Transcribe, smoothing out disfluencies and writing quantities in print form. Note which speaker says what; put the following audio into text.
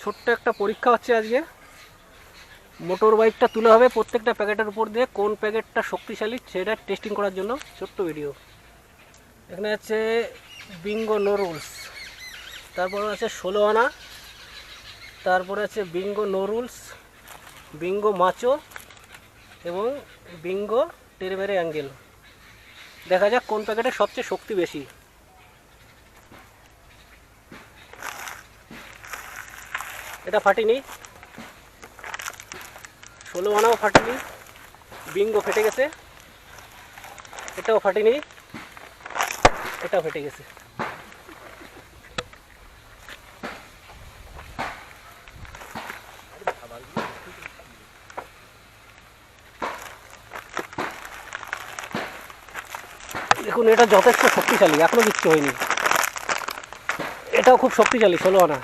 Speaker 1: ছোট্ট একটা পরীক্ষা হচ্ছে আজকে। মোটর বাইকটা তুলে হবে প্রত্যেকটা প্যাকেটের উপর দিয়ে, কোন প্যাকেটটা শক্তিশালী সেটা টেস্টিং করার জন্য ছোট্ট ভিডিও। এখানে আছে বিঙ্গো নো রুলস, তারপরে আছে 16 আনা, তারপরে আছে bingo no rules, bingo macho এবং বিঙ্গো টেরবেরে অ্যাঙ্গেল। দেখা যাক কোন প্যাকেটে সবচেয়ে শক্তি বেশি। এটা ফাটিনি, 16 আনাও ফাটেনি, বিঙ্গো ফেটে গেছে, এটাও ফাটেনি, এটাও ফেটে গেছে। দেখুন এটা যথেষ্ট শক্তিশালী, এখনো কিচ্ছু হয়নি। এটাও খুব শক্তিশালী 16 আনা।